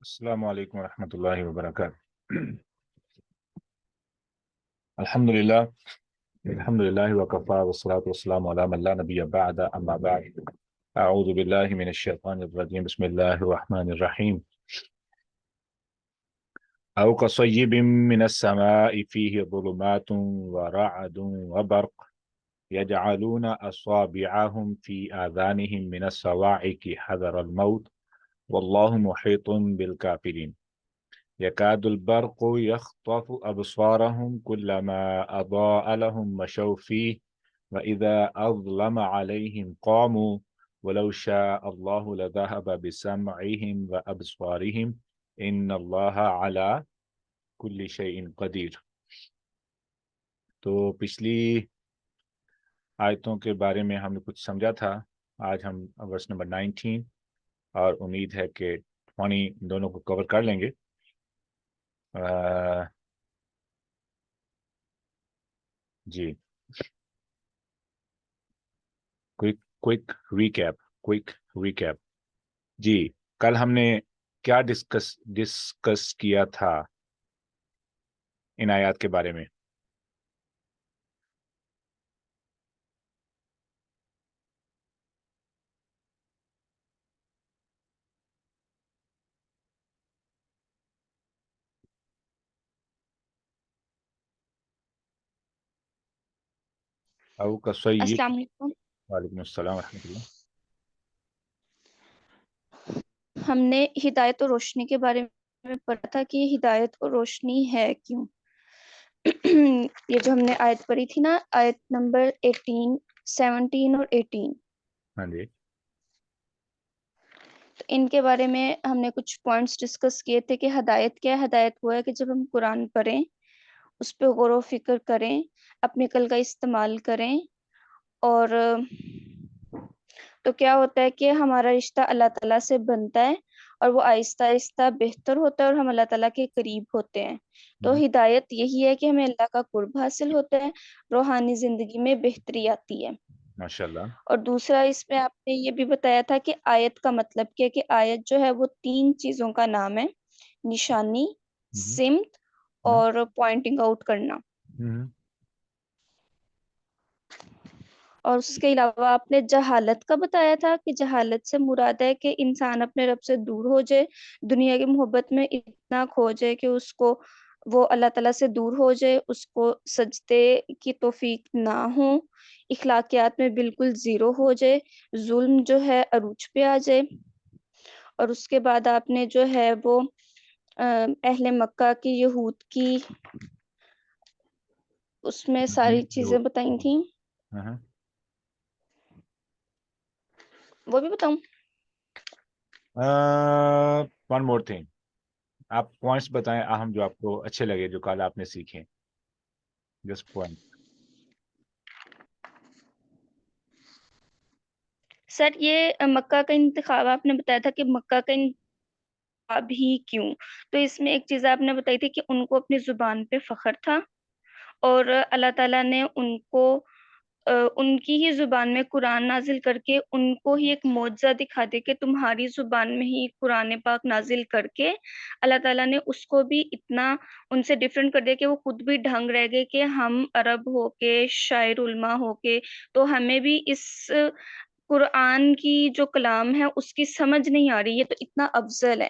السلام علیکم ورحمۃ اللہ وبرکاتہ۔ الحمد للہ وکفا والصلاة والسلام علی من لا نبی بعد اما بعد اعوذ باللہ من الشیطان الرجیم بسم اللہ الرحمن الرحیم او کصیب من السماء فیہ ظلمات ورعد وبرق یجعلون اصابعهم فی آذانهم من الصواعق حذر الموت واللہ محیط بالکافرین يكاد البرق يخطف أبصارهم كلما أضاء لهم مشوا فيه وإذا أظلم عليهم قاموا ولو شاء الله لذهب بسمعهم وأبصارهم إن الله على كل شيء قدير۔ تو پچھلی آیتوں کے بارے میں ہم نے کچھ سمجھا تھا۔ آج ہم ورس نمبر 19 اور امید ہے کہ 20 دونوں کو کور کر لیں گے۔ جی کوئک ریکیپ جی، کل ہم نے کیا ڈسکس کیا تھا ان آیات کے بارے میں؟ او کصیب۔ السلام علیکم۔ وعلیکم السلام ورحمۃ اللہ۔ ہم نے ہدایت اور روشنی کے بارے میں پڑھا تھا کہ ہدایت اور روشنی ہے کیوں۔ یہ جو ہم نے آیت پڑھی تھی نا، آیت نمبر 18، 17 اور 18، ہاں جی، تو ان کے بارے میں ہم نے کچھ پوائنٹس ڈسکس کیے تھے کہ ہدایت کیا ہے۔ ہدایت وہ ہے کہ جب ہم قرآن پڑھیں، اس پہ غور و فکر کریں، اپنے عقل کا استعمال کریں، اور تو کیا ہوتا ہے کہ ہمارا رشتہ اللہ تعالیٰ سے بنتا ہے اور وہ آہستہ آہستہ بہتر ہوتا ہے اور ہم اللہ تعالیٰ کے قریب ہوتے ہیں۔ تو ہدایت یہی ہے کہ ہمیں اللہ کا قرب حاصل ہوتا ہے، روحانی زندگی میں بہتری آتی ہے۔ ماشاء اللہ۔ اور دوسرا اس میں آپ نے یہ بھی بتایا تھا کہ آیت کا مطلب کیا ہے، کہ آیت جو ہے وہ 3 چیزوں کا نام ہے: نشانی، سمت اور پوائنٹنگ آؤٹ کرنا۔ اور اس کے علاوہ آپ نے جہالت کا بتایا تھا کہ جہالت سے مراد ہے کہ انسان اپنے رب سے دور ہو جائے، دنیا کی محبت میں اتنا کھو جائے کہ اس کو وہ اللہ تعالیٰ سے دور ہو جائے، اس کو سجدے کی توفیق نہ ہو، اخلاقیات میں بالکل زیرو ہو جائے، ظلم جو ہے عروج پہ آ جائے۔ اور اس کے بعد آپ نے جو ہے وہ اہل مکہ کی، یہود کی، اس میں ساری چیزیں بتائی تھیں۔ وہ بھی بتاؤں؟ ون مور تھنگ، آپ پوائنٹس بتائیں اہم جو آپ کو اچھے لگے، جو کل آپ نے سیکھے، جسٹ پوائنٹ۔ سر یہ مکہ کا انتخاب آپ نے بتایا تھا کہ مکہ کا انتخاب ہی کیوں، تو اس میں ایک چیز آپ نے بتائی تھی کہ ان کو اپنی زبان پہ فخر تھا، اور اللہ تعالیٰ نے ان کو ان کی ہی زبان میں قرآن نازل کر کے ان کو ہی ایک معجزہ دکھا دے کہ تمہاری زبان میں ہی قرآن پاک نازل کر کے اللہ تعالیٰ نے اس کو بھی اتنا ان سے ڈفرینٹ کر دیا کہ وہ خود بھی ڈھنگ رہ گئے کہ ہم عرب ہو کے، شاعر علماء ہو کے، تو ہمیں بھی اس قرآن کی جو کلام ہے اس کی سمجھ نہیں آ رہی، یہ تو اتنا افضل ہے۔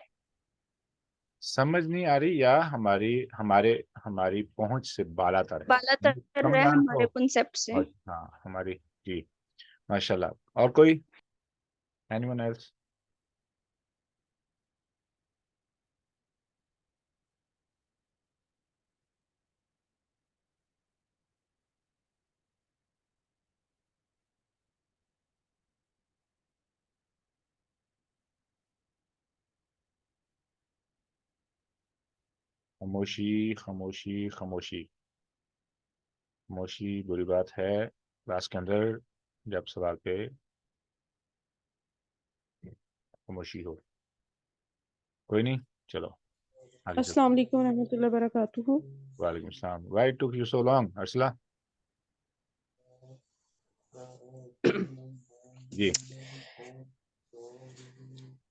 سمجھ نہیں آ رہی یا ہماری پہنچ سے بالا تر ہے؟ بالا تر سمجھ ہے آنا ہمارے تو کنسپٹ سے۔ ہاں ہماری، جی ماشاء اللہ۔ اور کوئی اینی ون ایلس؟ خاموشی خاموشی خاموشی خاموشی بری بات ہے کلاس کے اندر جب سوال پہ خاموشی ہو۔ کوئی نہیں، چلو آگے چلو۔ السلام علیکم ورحمۃ اللہ وبرکاتہ۔ وعلیکم السلام۔ Why it took you so long Ursula? جی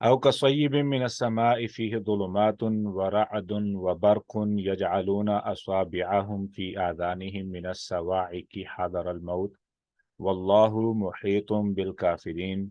أو كصيب من السماء فيه ظلمات ورعد وبرق يجعلون أصابعهم في آذانهم من الصواعق حذر الموت والله محيط بالكافرين।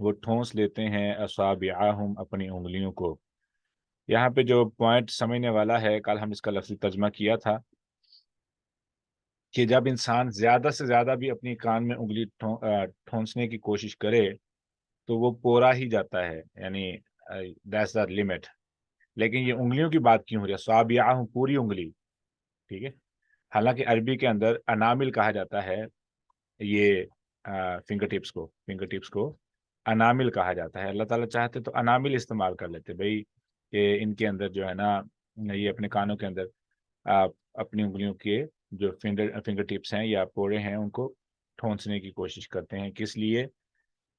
وہ ٹھونس لیتے ہیں اصابعہم اپنی انگلیوں کو. یہاں پہ جو پوائنٹ سمجھنے والا ہے، کل ہم اس کا لفظی ترجمہ کیا تھا کہ جب انسان زیادہ سے زیادہ بھی اپنی کان میں انگلی ٹھونسنے کی کوشش کرے تو وہ پورا ہی جاتا ہے، یعنی دیٹس دا لمٹ. لیکن یہ انگلیوں کی بات کیوں ہو رہی ہے؟ اصابعہم پوری انگلی، ٹھیک ہے. حالانکہ عربی کے اندر انامل کہا جاتا ہے، یہ فنگر ٹپس کو انامل کہا جاتا ہے. اللہ تعالیٰ چاہتے تو انامل استعمال کر لیتے بھائی، کہ ان کے اندر جو ہے نا، یہ اپنے کانوں کے اندر آپ اپنی انگلیوں کے جو فنگر ٹپس ہیں یا پورے ہیں ان کو ٹھونسنے کی کوشش کرتے ہیں. کس لیے؟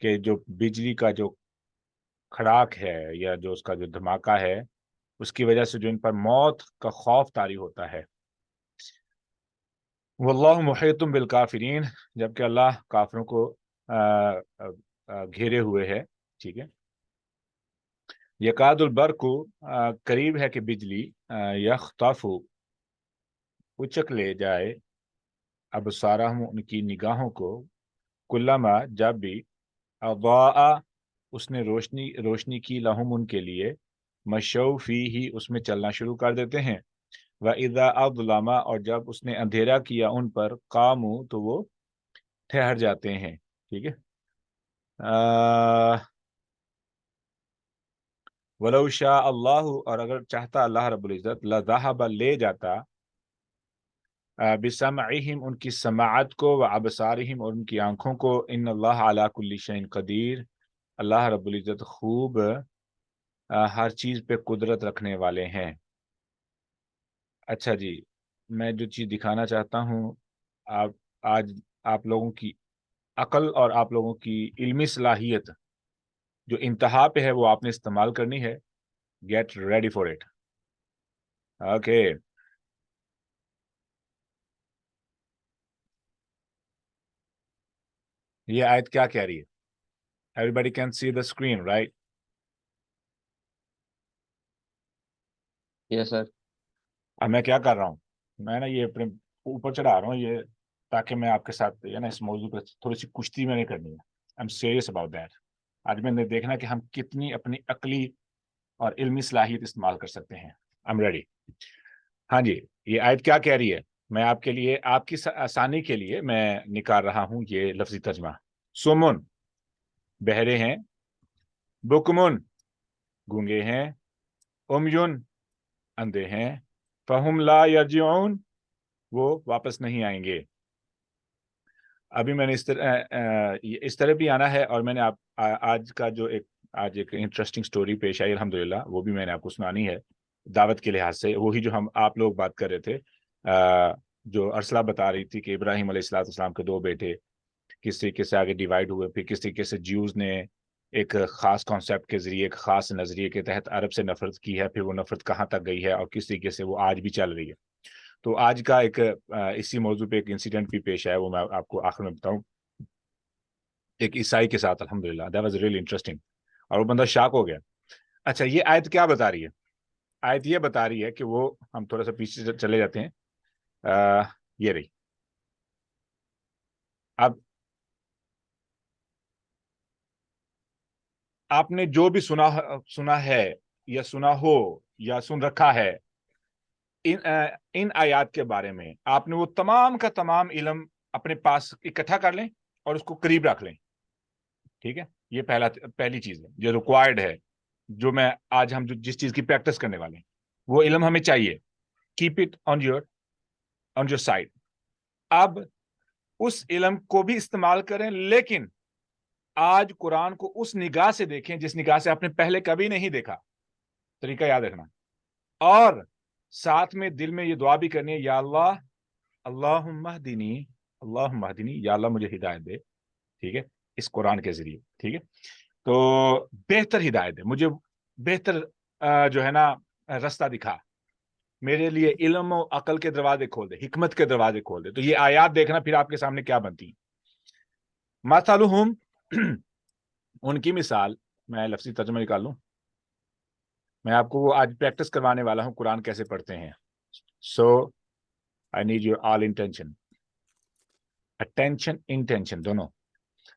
کہ جو بجلی کا جو کھڑاک ہے یا جو اس کا جو دھماکہ ہے، اس کی وجہ سے جو ان پر موت کا خوف طاری ہوتا ہے. واللہ محیط بالکافرین، جبکہ اللہ کافروں کو گھیرے ہوئے ہے. ٹھیک ہے. یکاد البرق، قریب ہے کہ بجلی یخطف اچک لے جائے ابصارہم ان کی نگاہوں کو، کلما جب بھی اضاء اس نے روشنی کی لہم ان کے لیے، مشوا فیہ اس میں چلنا شروع کر دیتے ہیں. وَإِذَا أَظْلَمَ اور جب اس نے اندھیرا کیا ان پر، قاموا تو وہ ٹھہر جاتے ہیں. ٹھیک ہے. وَلَوْ شَاءَ اللَّهُ اور اگر چاہتا اللہ رب العزت، لَذَهَبَ لے جاتا بِسَمْعِهِمْ ان کی سماعت کو، وَأَبْصَارِهِمْ اور ان کی آنکھوں کو. إِنَّ اللَّهَ عَلَى كُلِّ شَيْءٍ قدیر، اللہ رب العزت خوب ہر چیز پہ قدرت رکھنے والے ہیں. اچھا جی، میں جو چیز دکھانا چاہتا ہوں، آج آپ لوگوں کی عقل اور آپ لوگوں کی علمی صلاحیت جو انتہا پہ ہے وہ آپ نے استعمال کرنی ہے. Get ready for it. Okay. یہ آیت کیا کہہ رہی ہے؟ Every can see the screen right? Yes sir. اب میں کیا کر رہا ہوں، میں نا یہ اپنے اوپر چڑھا رہا ہوں یہ، تاکہ میں آپ کے ساتھ نا اس موضوع پہ تھوڑی سی کشتی میں نے کرنی ہے. I am serious about that. آج میں نے دیکھنا کہ ہم کتنی اپنی عقلی اور علمی صلاحیت استعمال کر سکتے ہیں. I am ready. ہاں جی، یہ آیت کیا کہہ رہی ہے؟ میں آپ کے لیے، آپ کی آسانی کے لیے میں نکال رہا ہوں یہ لفظی ترجمہ. سمن بہرے ہیں، بکمن گونگے ہیں، امیون اندھے ہیں، فہم لا یرجعون وہ واپس نہیں آئیں گے. ابھی میں نے اس طرح بھی آنا ہے، اور میں نے آج کا جو آج ایک انٹرسٹنگ سٹوری پیش آئی الحمدللہ، وہ بھی میں نے آپ کو سنانی ہے دعوت کے لحاظ سے. وہی جو آپ لوگ بات کر رہے تھے، جو ارسلہ بتا رہی تھی کہ ابراہیم علیہ السلام کے 2 بیٹے کس طریقے سے آگے ڈیوائیڈ ہوئے، پھر کس طریقے سے جیوز نے ایک خاص کانسیپٹ کے ذریعے، ایک خاص نظریے کے تحت عرب سے نفرت کی ہے، پھر وہ نفرت کہاں تک گئی ہے اور کس طریقے سے وہ آج بھی چل رہی ہے. تو آج کا ایک اسی موضوع پہ ایک انسیڈنٹ بھی پیش آیا، وہ میں آپ کو آخر میں بتاؤں. ایک عیسائی کے ساتھ الحمدللہ، دیٹ واز ریئلی انٹرسٹنگ، اور وہ بندہ شاک ہو گیا. اچھا، یہ آیت کیا بتا رہی ہے؟ آیت یہ بتا رہی ہے کہ وہ، ہم تھوڑا سا پیچھے چلے جاتے ہیں. یہ رہی. اب آپ نے جو بھی سنا ہے یا سنا ہو یا سن رکھا ہے ان آیات کے بارے میں، آپ نے وہ تمام کا تمام علم اپنے پاس اکٹھا کر لیں اور اس کو قریب رکھ لیں. ٹھیک ہے. یہ پہلی چیز ہے جو ریکوائرڈ ہے، جو میں آج ہم جس چیز کی پریکٹس کرنے والے ہیں، وہ علم ہمیں چاہیے. Keep it on your side. اب اس علم کو بھی استعمال کریں، لیکن آج قرآن کو اس نگاہ سے دیکھیں جس نگاہ سے آپ نے پہلے کبھی نہیں دیکھا. طریقہ یاد رکھنا. اور ساتھ میں دل میں یہ دعا بھی کرنی ہے، یا اللہ، اللہم اہدنی، یا اللہ مجھے ہدایت دے. ٹھیک ہے. اس قرآن کے ذریعے. ٹھیک ہے. تو بہتر ہدایت دے مجھے، بہتر جو ہے نا رستہ دکھا میرے لیے. علم و عقل کے دروازے کھول دے، حکمت کے دروازے کھول دے. تو یہ آیات دیکھنا پھر آپ کے سامنے کیا بنتی ہیں. مثلہم ان کی مثال، میں لفظی ترجمہ نکال لوں، میں آپ کو وہ آج پریکٹس کروانے والا ہوں قرآن کیسے پڑھتے ہیں. So I need your all attention دونوں.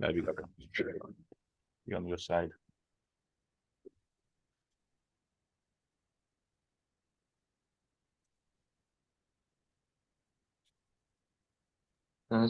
on your side.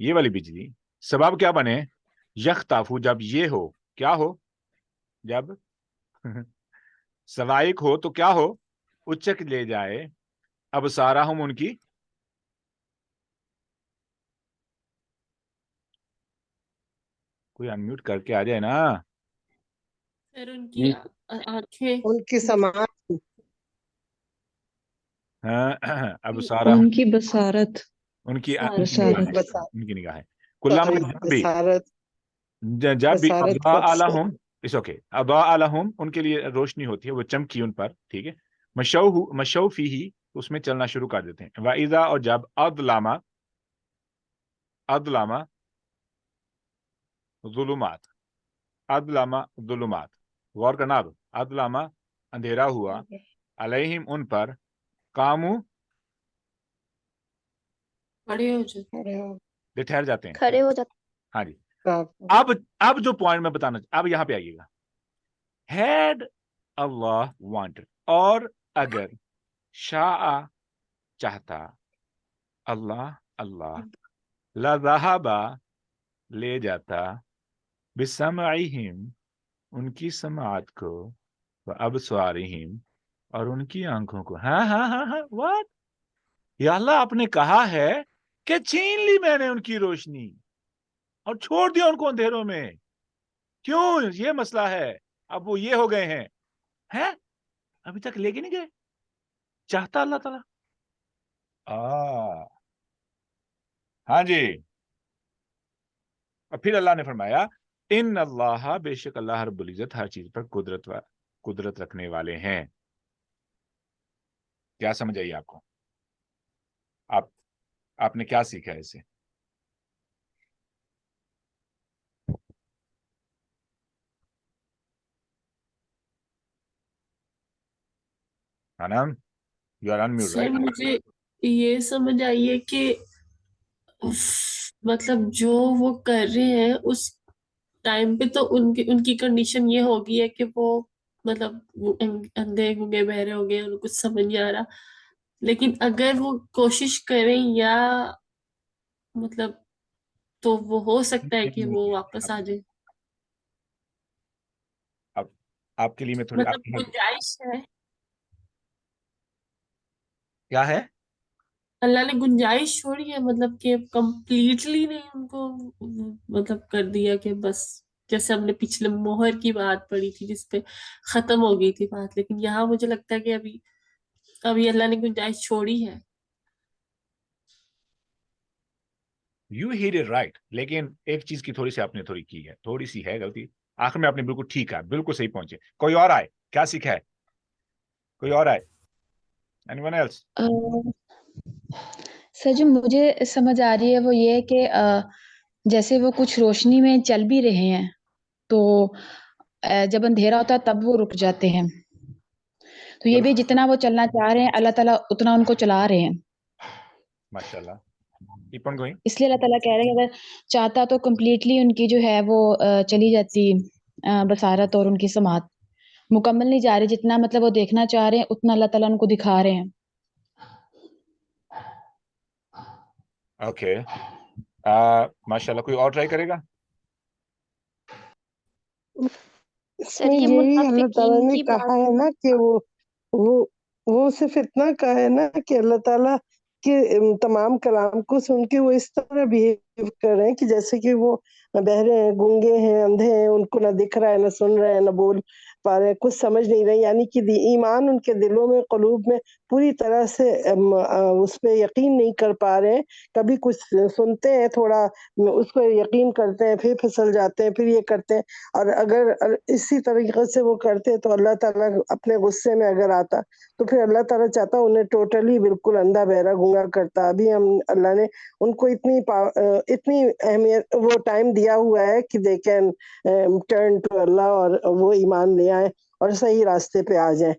یہ والی بجلی سبب کیا بنے؟ یختافو، جب یہ ہو، کیا ہو؟ جب سوائق ہو تو کیا ہو؟ اچک لے جائے اب سارا ہم ان کی، کوئی انمیوٹ کر کے آ جائے نا. پھر ان کی جی آنکھیں ان کی سماعت، اب سارا ان کی بصارت، ان کی بصارت، ان کی نگاہ ہے. کلام جب بھی بصارت جب بھی بصارت اضاء کو لہم، اس اوکے، اضاء لہم ان کے لیے روشنی ہوتی ہے، وہ چمکی ان پر، ٹھیک ہے. مشو فیہ اس میں چلنا شروع کر دیتے ہیں. وَإِذَا اور جب اظلم ظلمات، اظلم ظلمات، غور کرنا. اب اظلم اندھیرا ہوا، علیہم ان پر، قامو کھڑے ہو جاتے. ارے یہ ٹھہر جاتے ہیں. کھڑے ہو جاتے. ہاں جی. باپ اب جو پوائنٹ میں بتانا، اب یہاں پہ آئیے گا. ہیڈ اللہ وانٹڈ، اور اگر شاء چاہتا، اللہ لذہب لے جاتا، بسمعہم ان کی سماعت کو، وابصارہم اور ان کی آنکھوں کو. ہاں what؟ یا اللہ آپ نے کہا ہے کہ چھین لی میں نے ان کی روشنی اور چھوڑ دیا ان کو اندھیروں میں. کیوں؟ یہ مسئلہ ہے. اب وہ یہ ہو گئے ہیں ابھی تک لے کے نہیں گئے. چاہتا اللہ تعالیٰ. ہاں جی. اور پھر اللہ نے فرمایا ان اللہ، بے شک اللہ رب العزت ہر چیز پر قدرت رکھنے والے ہیں. کیا سمجھ آئی آپ کو؟ آپ نے کیا سیکھا ہے اسے؟ انم you are unmute sir right. مجھے یہ سمجھ آئی ہے کہ مطلب جو وہ کر رہے ہیں اس ٹائم پہ تو ان کی کنڈیشن یہ ہوگی ہے کہ وہ مطلب اندھے گنگے بہرے ہو گئے، ان کو کچھ سمجھ نہیں آ رہا. لیکن اگر وہ کوشش کریں یا مطلب تو وہ ہو سکتا ہے کہ وہ واپس آ جائے. اب آپ کے لیے میں تھوڑی مطلب گنجائش ہے، کیا ہے؟ اللہ نے گنجائش چھوڑی ہے، مطلب کہ کمپلیٹلی نہیں ان کو مطلب کر دیا کہ بس جیسے ہم نے پچھلے مہر کی بات پڑھی تھی جس پہ ختم ہو گئی تھی بات. لیکن یہاں مجھے لگتا ہے کہ ابھی اللہ نے گنجائش چھوڑی ہے. You had it right. لیکن ایک چیز کی تھوڑی سی آپ نے کی ہے، تھوڑی سی ہے غلطی. آخر میں آپ نے بالکل ٹھیک ہے، بالکل صحیح پہنچے. کوئی اور آئے، کیا سیکھا ہے؟ کوئی اور آئے؟ Any one else? سر جو مجھے سمجھ آ رہی ہے وہ یہ ہے کہ جیسے وہ کچھ روشنی میں چل بھی رہے ہیں تو جب اندھیرا ہوتا ہے تب وہ رک جاتے ہیں. تو یہ بھی جتنا وہ چلنا چاہ رہے ہیں اللہ تعالیٰ اتنا ان کو چلا رہے ہیں. ماشاء اللہ. Keep on going. اس لیے اللہ تعالیٰ کہہ رہے ہیں اگر چاہتا تو کمپلیٹلی ان کی جو ہے وہ چلی جاتی بصارت اور ان کی سماعت مکمل نہیں جا رہی. جتنا مطلب وہ دیکھنا چاہ رہے ہیں اتنا اللہ تعالیٰ ان کو دکھا رہے ہیں. اوکے. ماشاء اللہ. کوئی اور ٹرائی کرے گا؟ اس سر میں یہ یہی اللہ تعالیٰ منافقین نے کی کہا بات ہے نا کہ وہ صرف اتنا کہا ہے نا کہ اللہ تعالیٰ کے تمام کلام کو سن کے وہ اس طرح بہیو کر رہے ہیں کہ جیسے کہ وہ بہرے ہیں، گونگے ہیں، اندھے ہیں، ان کو نہ دکھ رہا ہے، نہ سن رہے ہیں، نہ بول پا رہے ہیں، کچھ سمجھ نہیں رہے. یعنی کہ ایمان ان کے دلوں میں، قلوب میں پوری طرح سے اس پہ یقین نہیں کر پا رہے ہیں. کبھی کچھ سنتے ہیں، تھوڑا اس کو یقین کرتے ہیں، پھر پھسل جاتے ہیں، پھر یہ کرتے ہیں. اور اگر اسی طریقے سے وہ کرتے تو اللہ تعالیٰ اپنے غصے میں اگر آتا تو پھر اللہ تعالیٰ چاہتا انہیں ٹوٹلی بالکل اندھا بہرا گونگا کرتا. ابھی اللہ نے ان کو اتنی اہمیت، وہ ٹائم دیا ہوا ہے کہ دے کین ٹرن ٹو اللہ، اور وہ ایمان لے آئیں اور صحیح راستے پہ آ جائیں.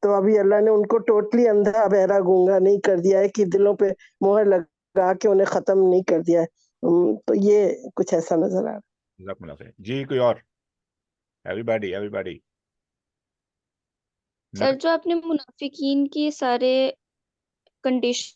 تو ابھی اللہ نے ان کو ٹوٹلی اندھا بہرا گونگا نہیں کر دیا ہے کہ دلوں پہ مہر لگا کے انہیں ختم نہیں کر دیا ہے. تو یہ کچھ ایسا نظر آ رہا ہے. جزاک اللہ خیر. جی کوئی اور؟ ایوری سر جو آپ نے منافقین کی سارے condition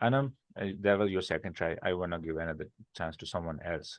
Anam, that was your second try. I want to give another chance to someone else.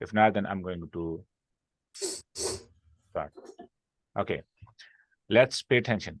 If not, then I'm going to start. Okay, let's pay attention.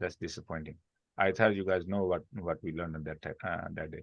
that's disappointing. I thought you guys know what we learned on that day.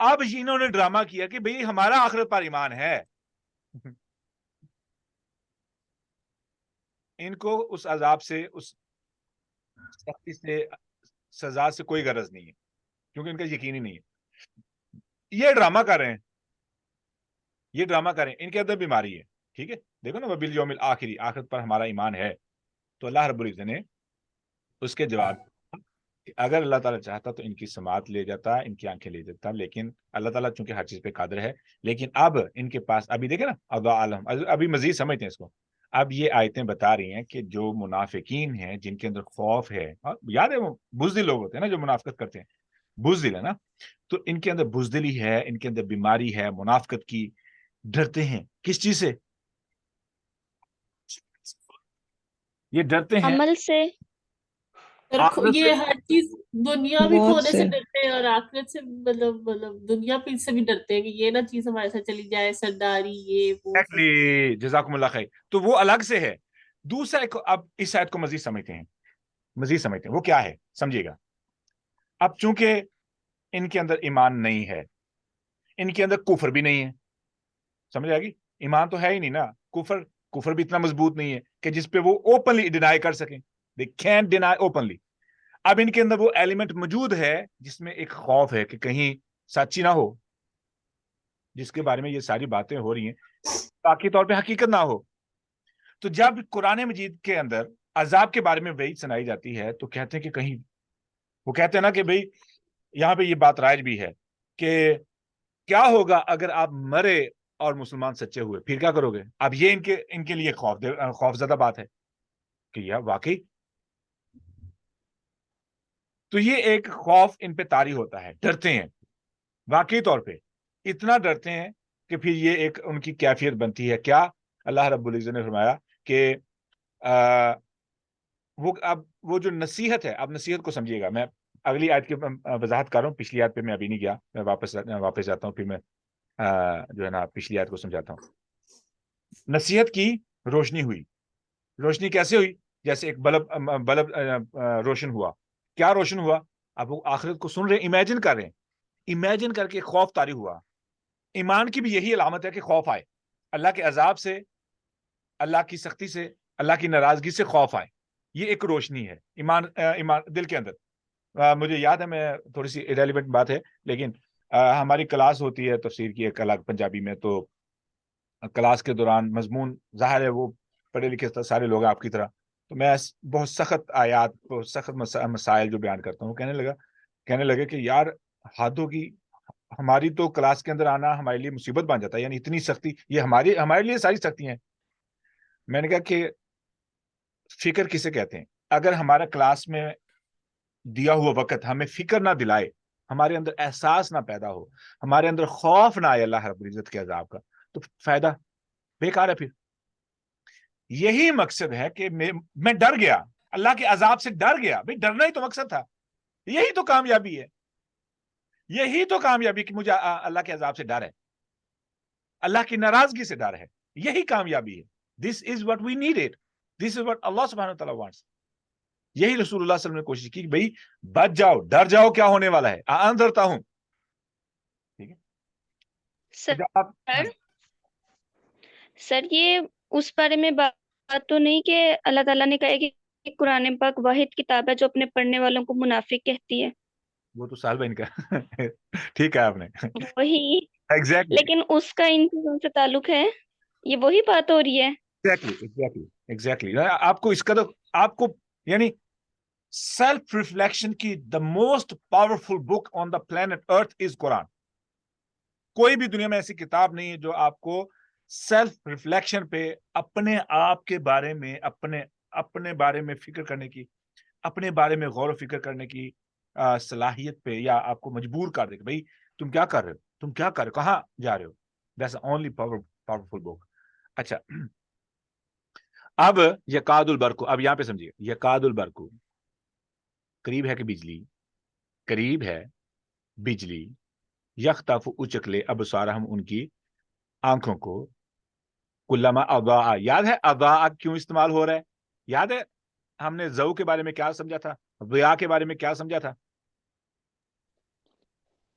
اب انہوں نے drama کیا کہ بھئی ہمارا آخرت پر ایمان ہے. ان کو اس عذاب سے، اس سختی سے، سزا سے کوئی غرض نہیں ہے، کیونکہ ان کا یقین ہی نہیں ہے. یہ ڈرامہ کر رہے ہیں، یہ ڈرامہ کریں، ان کے اندر بیماری ہے. ٹھیک ہے، دیکھو نا وبالیوم الآخری، آخرت پر ہمارا ایمان ہے. تو اللہ رب العزت نے اس کے جواب کہ اگر اللہ تعالیٰ چاہتا تو ان کی سماعت لے جاتا، ان کی آنکھیں لے جاتا، لیکن اللہ تعالیٰ چونکہ ہر چیز پہ قادر ہے. لیکن اب ان کے پاس ابھی دیکھیں نا اضاء عالم، ابھی مزید سمجھتے ہیں اس کو. اب یہ آیتیں بتا رہی ہیں کہ جو منافقین ہیں، جن کے اندر خوف ہے، یاد ہے وہ بزدل لوگ ہوتے ہیں نا جو منافقت کرتے ہیں، بزدل ہے نا، تو ان کے اندر بزدلی ہے، ان کے اندر بیماری ہے منافقت کی. ڈرتے ہیں کس چیز سے؟ یہ ڈرتے ہیں عمل سے، اور آخرت یہ سے. ہر چیز دنیا بھی موت کھونے سے سے. ڈرتے ہیں اور آخرت سے، مطلب دنیا بھی سے بھی ڈرتے ہیں کہ یہ نہ چیز ہمارے ساتھ چلی جائے، سرداری، یہ وہ سب. Exactly. جزاکم اللہ خیر. تو وہ الگ سے ہے. دوسرا اب اس آیت کو مزید سمجھتے ہیں، مزید سمجھتے ہیں وہ کیا ہے، سمجھیے گا. اب چونکہ ان کے اندر ایمان نہیں ہے، ان کے اندر کفر بھی نہیں ہے، سمجھ آئے گی؟ ایمان تو ہے ہی نہیں نا، کفر بھی اتنا مضبوط نہیں ہے کہ جس پہ وہ اوپنلی ڈینائی کر سکیں. They can't deny openly. اب ان کے اندر وہ ایلیمنٹ موجود ہے جس میں ایک خوف ہے کہ کہیں سچی نہ ہو، جس کے بارے میں یہ ساری باتیں ہو رہی ہیں باقی طور پہ حقیقت نہ ہو. تو جب قرآن مجید کے اندر عذاب کے بارے میں وعید سنائی جاتی ہے تو کہتے ہیں کہ کہیں، وہ کہتے ہیں نا کہ بھئی یہاں پہ یہ بات رائج بھی ہے کہ کیا ہوگا اگر آپ مرے اور مسلمان سچے ہوئے، پھر کیا کرو گے؟ اب یہ ان کے لیے خوف زدہ بات ہے کہ یا واقعی. تو یہ ایک خوف ان پہ طاری ہوتا ہے، ڈرتے ہیں واقعی طور پہ، اتنا ڈرتے ہیں کہ پھر یہ ایک ان کی کیفیت بنتی ہے. کیا؟ اللہ رب العزت نے فرمایا کہ وہ جو نصیحت ہے، اب نصیحت کو سمجھیے گا. میں اگلی آیت کی وضاحت کر رہا ہوں، پچھلی آیت پہ میں ابھی نہیں گیا، میں واپس جاتا ہوں، پھر میں جو ہے نا پچھلی آیت کو سمجھاتا ہوں. نصیحت کی روشنی ہوئی. روشنی کیسے ہوئی؟ جیسے ایک بلب روشن ہوا. کیا روشن ہوا؟ اب وہ آخرت کو سن رہے، امیجن کر رہے ہیں، امیجن کر کے خوف طاری ہوا. ایمان کی بھی یہی علامت ہے کہ خوف آئے، اللہ کے عذاب سے، اللہ کی سختی سے، اللہ کی ناراضگی سے خوف آئے. یہ ایک روشنی ہے ایمان دل کے اندر. مجھے یاد ہے، میں تھوڑی سی ایریلیونٹ بات ہے لیکن ہماری کلاس ہوتی ہے تفسیر کی ایک الگ پنجابی میں، تو کلاس کے دوران مضمون ظاہر ہے وہ پڑھے لکھے سارے لوگ آپ کی طرح، تو میں بہت سخت آیات، بہت سخت مسائل جو بیان کرتا ہوں، کہنے لگے کہ یار حدوں کی، ہماری تو کلاس کے اندر آنا ہمارے لیے مصیبت بن جاتا ہے، یعنی اتنی سختی، یہ ہمارے لیے ساری سختی ہیں. میں نے کہا کہ فکر کسے کہتے ہیں؟ اگر ہمارا کلاس میں دیا ہوا وقت ہمیں فکر نہ دلائے، ہمارے اندر احساس نہ پیدا ہو، ہمارے اندر خوف نہ آئے اللہ رب العزت کے عذاب کا، تو فائدہ بیکار ہے. پھر یہی مقصد ہے کہ میں ڈر گیا، اللہ کے عذاب سے ڈر گیا. بھئی ڈرنا ہی تو مقصد تھا، یہی تو کامیابی ہے، یہی تو کامیابی کہ مجھے اللہ کے عذاب سے ڈر ہے، اللہ کی ناراضگی سے ڈر ہے، یہی کامیابی ہے. This is what we needed. This is what Allah subhanahu wa ta'ala wants. یہی رسول اللہ صلی اللہ علیہ وسلم نے کوشش کی کہ بھئی بچ جاؤ، ڈر جاؤ، کیا ہونے والا ہے، اندرتا ہوں. ٹھیک ہے سر یہ اس بارے میں بات تو نہیں کہ اللہ تعالیٰ نے کہا کہ قرآن پاک واحد کتاب ہے جو اپنے پڑھنے والوں کو منافق کہتی ہے. وہ تو سال بہن کا ٹھیک ہے آپ نے وہی ایگزیکٹلی، لیکن اس کا ان چیزوں سے تعلق ہے، یہ وہی بات ہو رہی ہے. ایگزیکٹلی آپ کو اس کا تو آپ کو یعنی سیلف ریفلیکشن کی the most powerful book on the planet earth is Quran. کوئی بھی دنیا میں ایسی کتاب نہیں ہے جو آپ کو سیلف ریفلیکشن پہ، اپنے آپ کے بارے میں، اپنے بارے میں فکر کرنے کی، اپنے بارے میں غور و فکر کرنے کی صلاحیت پہ، یا آپ کو مجبور کر دے کہ بھائی تم کیا کر رہے ہو، تم کیا کر رہے ہو، کہاں جا رہے ہو. دیٹس اونلی پاورفل بک. اچھا اب یکاد البرق، اب یہاں پہ سمجھیے، یکاد البرق قریب ہے کہ بجلی، قریب ہے بجلی، یخطف اچک لے ابصارہم ان کی آنکھوں کو، کلما اضاء، یاد ہے اضاء کیوں استعمال ہو رہا ہے؟ یاد ہے ہم نے ضوء کے بارے میں کیا سمجھا تھا، ضیاء کے بارے میں کیا سمجھا تھا؟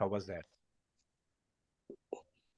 How was that?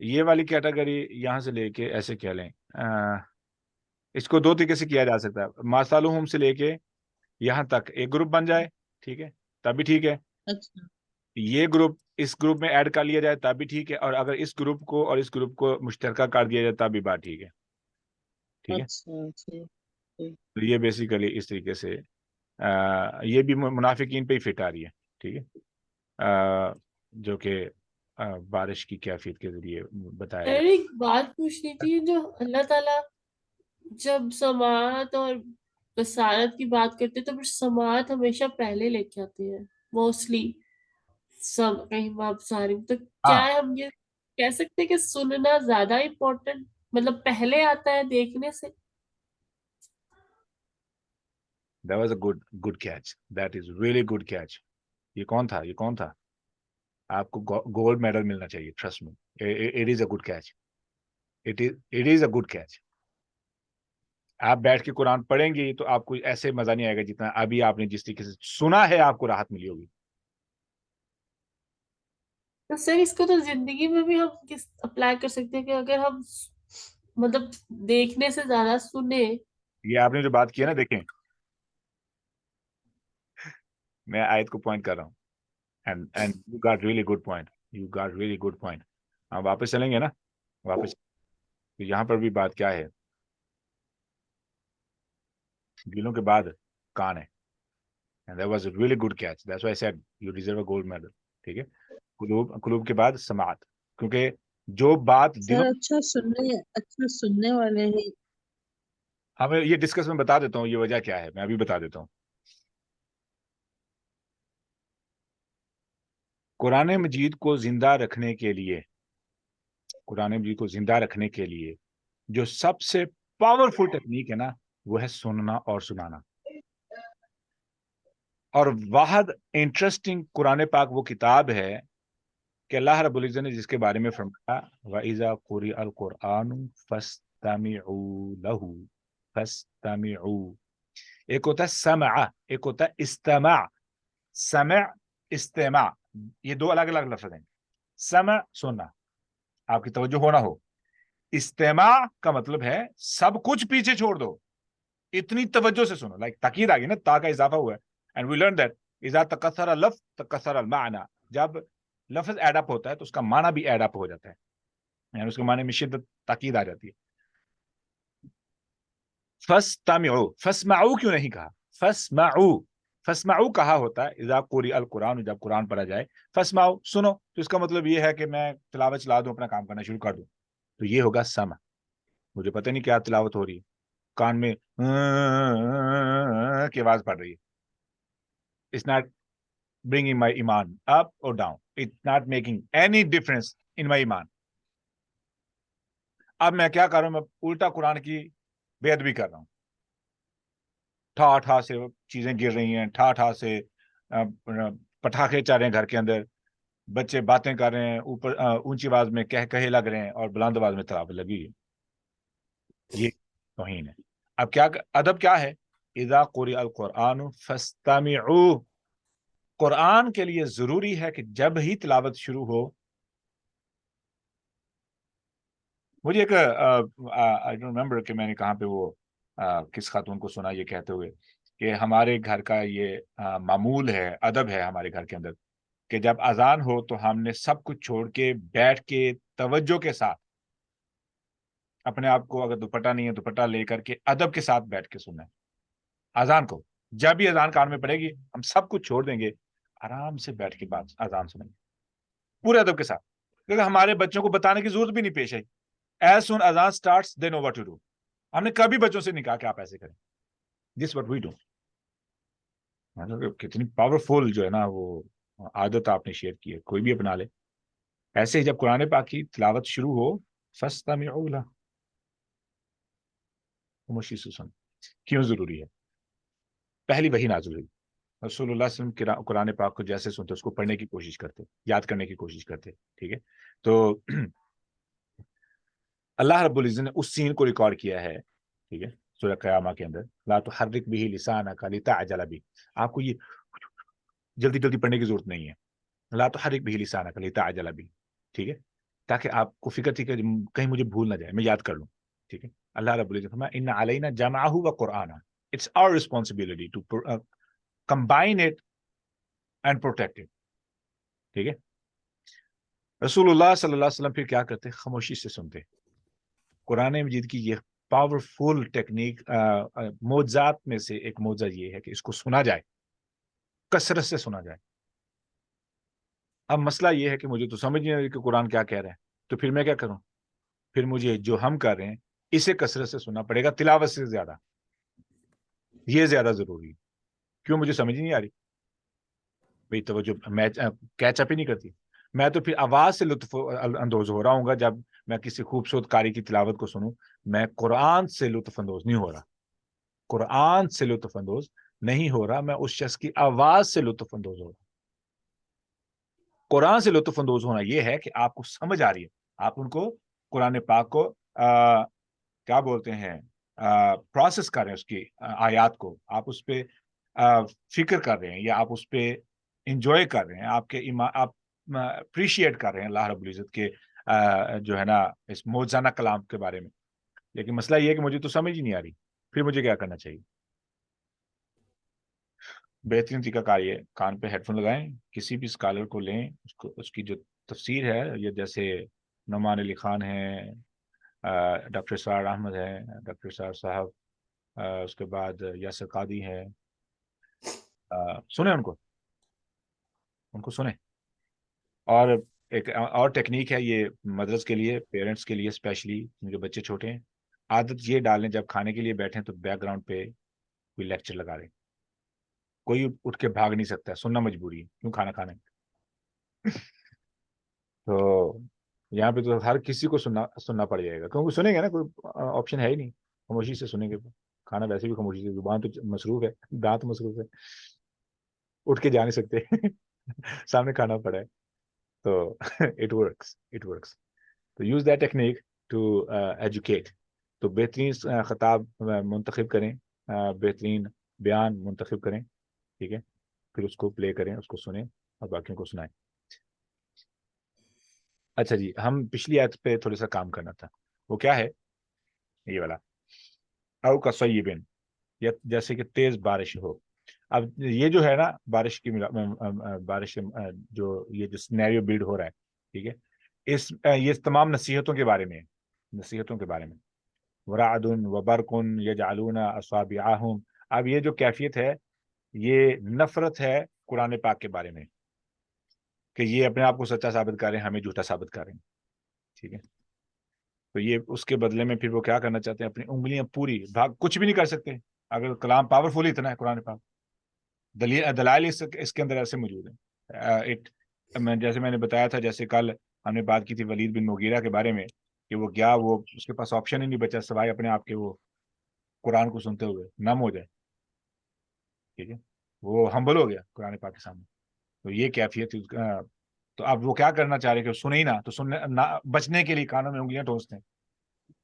یہ والی کیٹیگری یہاں سے لے کے ایسے کہہ لیں، اس کو دو طریقے سے کیا جا سکتا ہے، ماسالوہم سے لے کے یہاں تک ایک گروپ بن جائے، ٹھیک ہے، تب بھی ٹھیک ہے، اچھا یہ گروپ اس گروپ میں ایڈ کر لیا جائے تب بھی ٹھیک ہے، اور اگر اس گروپ کو اور اس گروپ کو مشترکہ کر دیا جائے تب بھی بات ٹھیک ہے، ٹھیک ہے۔ اچھا ٹھیک ٹھیک۔ تو یہ بیسیکلی اس طریقے سے یہ بھی منافقین پہ ہی فٹ آ رہی ہے، ٹھیک ہے، جو کہ بارش کی کیفیت کے ذریعے بتایا گیا۔ ایک بات پوچھنی تھی، جو اللہ تعالیٰ جب سماعت اور بصارت کی بات کرتے تو پھر سماعت ہمیشہ پہلے لے کے آتے ہیں موسٹلی، سب کہیں بابساری، تو کیا ہاں، ہم یہ کہہ سکتے ہیں کہ سننا زیادہ امپورٹنٹ، مطلب پہلے آتا ہے دیکھنے سے؟ that was a good catch, that is really good catch۔ یہ کون تھا، یہ کون تھا؟ آپ کو گولڈ میڈل ملنا چاہیے، trust me, it is a good catch، it is a good catch۔ آپ بیٹھ کے قرآن پڑھیں گی تو آپ کو ایسے مزہ نہیں آئے گا جتنا ابھی آپ نے جس طریقے سے سنا ہے آپ کو راحت ملی ہوگی۔ تو سر اس کو تو زندگی میں بھی ہم کس اپلائی کر سکتے ہیں کہ اگر ہم مطلب دیکھنے سے زیادہ سنیں؟ یہ آپ نے جو بات کی ہے نا، دیکھیں میں آیت کو پوائنٹ کر رہا ہوں، and you got really good point، you got really good point۔ ہم واپس چلیں گے نا، واپس تو یہاں پر بھی بات کیا ہے، دلوں کے بعد کان ہے، and that was a really good catch، that's why I said you deserve a gold medal، ٹھیک ہے۔ قلوب کے بعد سماعت، کیونکہ جو بات سر دلوں، اچھا سننے والے ہیں۔ ہمیں یہ ڈسکس میں بتا دیتا ہوں یہ وجہ کیا ہے، میں ابھی بتا دیتا ہوں۔ قرآن مجید کو زندہ رکھنے کے لیے، قرآن مجید کو زندہ رکھنے کے لیے جو سب سے پاورفل ٹیکنیک ہے نا، وہ ہے سننا اور سنانا۔ اور واحد انٹرسٹنگ قرآن پاک وہ کتاب ہے کہ اللہ رب العزت نے جس کے بارے میں فرمایا وَإِذَا قُرِئَ الْقُرْآنُ فَاسْتَمِعُوا لَهُ فَاسْتَمِعُوا، ایک ہوتا ہے سمع، ایک ہوتا ہے استماع۔ سمع، استماع، یہ دو الگ الگ لفظ ہیں۔ سمع سننا، آپ کی توجہ ہونا ہو، استماع کا مطلب ہے سب کچھ پیچھے چھوڑ دو، اتنی توجہ سے سنو، لائک تاکید آ گئی نا، تا کا اضافہ ہوا ہے، اینڈ وی لرن دیٹ اذا تکثر اللفظ تکثر المعنی، جب لفظ ایڈ اپ ہوتا ہے تو اس کا معنی بھی ایڈ اپ ہو جاتا ہے، یعنی اس کے معنی میں شدت تاکید آ جاتی ہے۔ فَاسْتَمِعُوا، فَاسْمَعُوا کیوں نہیں کہا؟ فَاسْمَعُوا، فَاسْمَعُوا کہا ہوتا ہے اذا قُرِئَ القرآن، جب قرآن پڑھا جائے، فَاسْمَعُوا سنو، تو اس کا مطلب یہ ہے کہ میں تلاوت چلا دوں، اپنا کام کرنا شروع کر دوں، تو یہ ہوگا سمع۔ مجھے پتہ نہیں کیا تلاوت ہو رہی ہے، کان میں کی آواز پڑ رہی ہے، it's not bringing my iman up or down, it's not making any difference in my iman۔ اب میں کیا کر رہا ہوں، میں الٹا قرآن کی بے ادبی کر رہا ہوں، ٹھا ٹھا سے چیزیں گر رہی ہیں، ٹھا ٹھا سے پٹاخے چل رہے ہیں گھر کے اندر، بچے باتیں کر رہے ہیں، اوپر اونچی آواز میں کہے لگ رہے ہیں، اور بلند آواز میں تلاوت لگی ہے، یہ توہین ہے۔ اب کیا ادب کیا ہے؟ اذا قرئ القرآن فاستمعوا، قرآن کے لیے ضروری ہے کہ جب ہی تلاوت شروع ہو، مجھے ایک آئی ڈونٹ ریمبر کہ میں نے کہاں پہ وہ کس خاتون کو سنا یہ کہتے ہوئے کہ ہمارے گھر کا یہ معمول ہے، ادب ہے ہمارے گھر کے اندر کہ جب اذان ہو تو ہم نے سب کچھ چھوڑ کے بیٹھ کے توجہ کے ساتھ اپنے آپ کو، اگر دوپٹہ نہیں ہے دوپٹہ لے کر کے ادب کے ساتھ بیٹھ کے سننا ہے اذان کو۔ جب بھی اذان کان میں پڑے گی ہم سب کچھ چھوڑ دیں گے، آرام سے بیٹھ کے بعد اذان سنیں گے پورے ادب کے ساتھ، کیونکہ ہمارے بچوں کو بتانے کی ضرورت بھی نہیں پیش آئی۔ As soon as azan starts, they know what to do۔ ہم نے کبھی بچوں سے نہیں کہا کہ آپ ایسے کریں، this what we do۔ کتنی پاورفل جو ہے نا وہ عادت آپ نے شیئر کی ہے، کوئی بھی اپنا لے۔ ایسے ہی جب قرآن پاک کی تلاوت شروع ہو فاستمعوا لہ، خاموشی سے سن۔ کیوں ضروری ہے؟ پہلی وحی نازل ہوئی، رسول اللہ صلی اللہ علیہ وسلم قرآن پاک کو جیسے سنتے اس کو پڑھنے کی کوشش کرتے، یاد کرنے کی کوشش کرتے، ٹھیک ہے۔ تو اللہ رب العزت نے اس سین کو ریکارڈ کیا ہے، ٹھیک ہے، سورہ قیامہ کے اندر، لا تحرک بہ لسانک لتعجل بہ، آپ کو یہ جلدی جلدی پڑھنے کی ضرورت نہیں ہے، لا تحرک بہ لسانک لتعجل بہ، ٹھیک ہے۔ تاکہ آپ کو فکر تھی کہ کہیں مجھے بھول نہ جائے، میں یاد کر لوں. ٹھیک ہے. اللہ رب العزت فرمایا ان علینا جمعہ و قرآن، it's our responsibility to combine it and protect it. ٹھیک ہے. رسول اللہ صلی اللہ علیہ وسلم پھر کیا کرتے؟ خاموشی سے سنتے. قرآن مجید کی یہ پاورفل ٹیکنیک، معجزات میں سے ایک معجزہ یہ ہے کہ اس کو سنا جائے، کثرت سے سنا جائے. اب مسئلہ یہ ہے کہ مجھے تو سمجھ نہیں آ رہی کہ قرآن کیا کہہ رہے ہیں، تو پھر میں کیا کروں؟ پھر مجھے جو ہم کر رہے ہیں اسے کثرت سے سننا پڑے گا، تلاوت سے زیادہ. یہ زیادہ ضروری ہے. کیوں؟ مجھے سمجھ نہیں آ رہی بھائی، توجہ میں کیچ اپ ہی نہیں کرتی. میں تو پھر آواز سے لطف اندوز ہو رہا ہوں گا جب میں کسی خوبصورت قاری کی تلاوت کو سنوں. میں قرآن سے لطف اندوز نہیں ہو رہا، قرآن سے لطف اندوز نہیں ہو رہا، میں اس شخص کی آواز سے لطف اندوز ہو رہا. قرآن سے لطف اندوز ہونا یہ ہے کہ آپ کو سمجھ آ رہی ہے، آپ ان کو قرآن پاک کو کیا بولتے ہیں پروسیس کر رہے ہیں، اس کی آیات کو آپ اس پہ فکر کر رہے ہیں، یا آپ اس پہ انجوائے کر رہے ہیں، آپ اپریشیٹ کر رہے ہیں اللہ رب العزت کے جو ہے نا اس موجزانہ کلام کے بارے میں. لیکن مسئلہ یہ ہے کہ مجھے تو سمجھ ہی نہیں آ رہی. پھر مجھے کیا کرنا چاہیے؟ بہترین طریقہ کار یہ، کان پہ ہیڈ فون لگائیں، کسی بھی اسکالر کو لیں، اس کی جو تفسیر ہے، یہ جیسے نعمان علی خان ہیں، ڈاکٹر اسرار احمد ہیں، ڈاکٹر اسرار صاحب، اس کے بعد یاسر قادی ہے، سنیں ان کو سنیں. اور ایک اور ٹیکنیک ہے یہ مدرس کے لیے، پیرنٹس کے لیے اسپیشلی، جو بچے چھوٹے ہیں، عادت یہ ڈالیں جب کھانے کے لیے بیٹھیں تو بیک گراؤنڈ پہ کوئی لیکچر لگا دیں. کوئی اٹھ کے بھاگ نہیں سکتا، سننا مجبوری ہے، کیوں؟ کھانا کھانے. تو یہاں پہ تو ہر کسی کو سننا پڑ جائے گا، کیونکہ سنیں گے نا، کوئی آپشن ہے ہی نہیں. خاموشی سے سنیں گے. کھانا ویسے بھی خاموشی سے، زبان تو مصروف ہے، دانت مصروف ہے، اٹھ کے جا نہیں سکتے سامنے کھانا پڑا ہے. تو اٹ ورکس. تو use that technique to educate. تو بہترین خطاب منتخب کریں، بہترین بیان منتخب کریں. ٹھیک ہے. پھر اس کو پلے کریں، اس کو سنیں اور باقیوں کو سنائیں. اچھا جی، ہم پچھلی آیت پہ تھوڑا سا کام کرنا تھا. وہ کیا ہے؟ یہ والا او کا صیبن، جیسے کہ تیز بارش ہو. اب یہ جو ہے نا بارش جو یہ سینیریو بلڈ ہو رہا ہے، ٹھیک ہے، یہ تمام نصیحتوں کے بارے میں، ورعد وبرق یجعلون اصابعهم. اب یہ جو کیفیت ہے یہ نفرت ہے قرآن پاک کے بارے میں، کہ یہ اپنے آپ کو سچا ثابت کر رہے ہیں، ہمیں جھوٹا ثابت کر رہے ہیں. ٹھیک ہے. تو یہ اس کے بدلے میں پھر وہ کیا کرنا چاہتے ہیں؟ اپنی انگلیاں پوری کچھ بھی نہیں کر سکتے. اگر کلام پاورفل اتنا ہے قرآن پاک، دلائل اس کے اندر ایسے موجود ہیں. جیسے میں نے بتایا تھا، جیسے کل ہم نے بات کی تھی ولید بن مغیرہ کے بارے میں، کہ وہ گیا، وہ اس کے پاس آپشن ہی نہیں بچا سوائے اپنے آپ کے وہ قرآن کو سنتے ہوئے نم ہو جائے. ٹھیک ہے. وہ ہمبل ہو گیا قرآن پاک کے سامنے. تو یہ کیفیت. تو اب وہ کیا کرنا چاہ رہے کہ سنے ہی نہ، تو بچنے کے لیے کانوں میں انگلیاں ٹھونستے ہیں.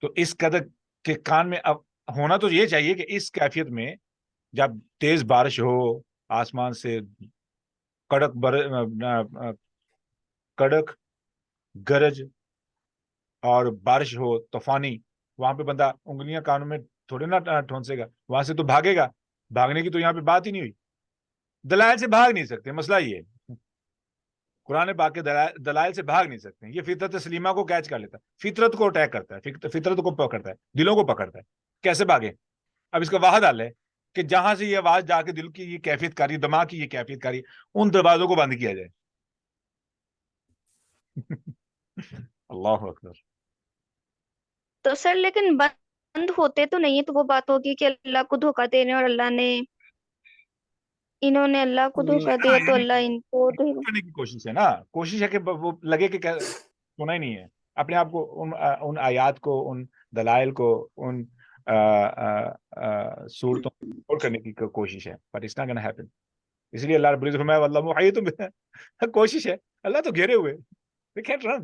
تو اس قدر کے کان میں اب ہونا تو یہ چاہیے کہ اس کیفیت میں جب تیز بارش ہو، آسمان سے کڑک گرج اور بارش ہو طوفانی، وہاں پہ بندہ انگلیاں کانوں میں تھوڑے نہ ٹھونسے گا، وہاں سے تو بھاگے گا. بھاگنے کی تو یہاں پہ بات ہی نہیں ہوئی. دلائل سے بھاگ نہیں سکتے. مسئلہ یہ ہے قرآن پاک کے دلائل سے بھاگ نہیں سکتے. یہ فطرت سلیمہ کو کیچ کر لیتا ہے، فطرت کو اٹیک کرتا ہے، فطرت کو پکڑتا ہے، دلوں کو پکڑتا ہے. کیسے بھاگے؟ اب اس کا واحد حل ہے کہ جہاں سے یہ آواز جا کے دل کی یہ کیفیت کاری، دماغ کی یہ کیفیت کاری، ان دروازوں کو بند کیا جائے. اللہ اکبر. تو سر لیکن بند ہوتے تو نہیں ہے، تو وہ بات ہوگی کہ اللہ کو دھوکہ دے رہے ہیں، اور انہوں نے اللہ کو دھوکہ دیا تو اللہ ان کو کرنے کی کوشش ہے نا، کوشش ہے کہ وہ لگے کہ سنا ہی نہیں ہے. اپنے آپ کو ان آیات کو، ان دلائل کو، ان صورتوں کو کرنے کی کوشش ہے. But it's not gonna happen. اس لیے اللہ رب العزت فرمایا واللہ محیط بہ، کوشش ہے، اللہ تو گھیرے ہوئے، they can't run.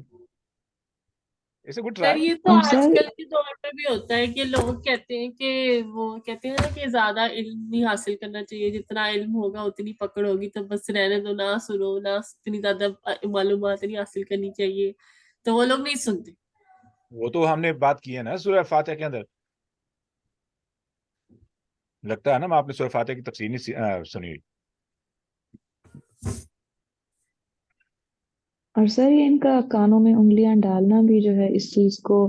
It's a good try. سر یہ تو آج کل کے دور میں بھی ہوتا ہے کہ لوگ کہتے ہیں کہ وہ کہتے ہیں نا کہ زیادہ علم نہیں حاصل کرنا چاہیے، جتنا علم ہوگا اتنی پکڑ ہوگی، تو بس رہنے دو، نہ سنو، نہ اتنی زیادہ معلومات نہیں حاصل کرنی چاہیے. تو وہ لوگ نہیں سنتے. وہ تو ہم نے بات کی ہے نا سورہ فاتحہ کے اندر. لگتا ہے نا آپ نے سورہ فاتحہ کی تفسیر نہیں سنی ہوئی. اور سر یہ ان کا کانوں میں انگلیاں ڈالنا بھی جو ہے اس چیز کو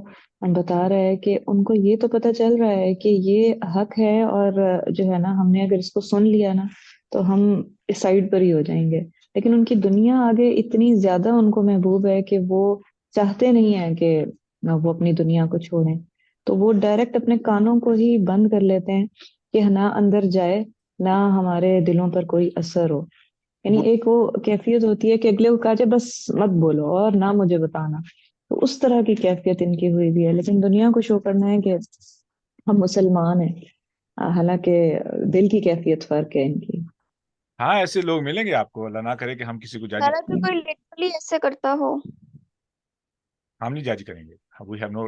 بتا رہا ہے کہ ان کو یہ تو پتہ چل رہا ہے کہ یہ حق ہے، اور جو ہے نا ہم نے اگر اس کو سن لیا نا تو ہم اس سائڈ پر ہی ہو جائیں گے. لیکن ان کی دنیا آگے اتنی زیادہ ان کو محبوب ہے کہ وہ چاہتے نہیں ہیں کہ وہ اپنی دنیا کو چھوڑیں، تو وہ ڈائریکٹ اپنے کانوں کو ہی بند کر لیتے ہیں کہ نہ اندر جائے، نہ ہمارے دلوں پر کوئی اثر ہو. یعنی ایک وہ کیفیت ہوتی ہے کہ اگلے کو کہا جائے بس مت بولو اور نہ مجھے بتانا، تو اس طرح کی کیفیت ان کی ہوئی بھی ہے. لیکن دنیا کو شو کرنا ہے کہ ہم مسلمان ہیں، حالانکہ دل کی کیفیت فرق ہے ان کی. ہاں ایسے لوگ ملیں گے آپ کو، اللہ نہ کرے کہ ہم کسی کو جاج، سر اگر کوئی لٹرلی ایسے کرتا ہو. ہم نہیں جاج کریں گے. we can't do.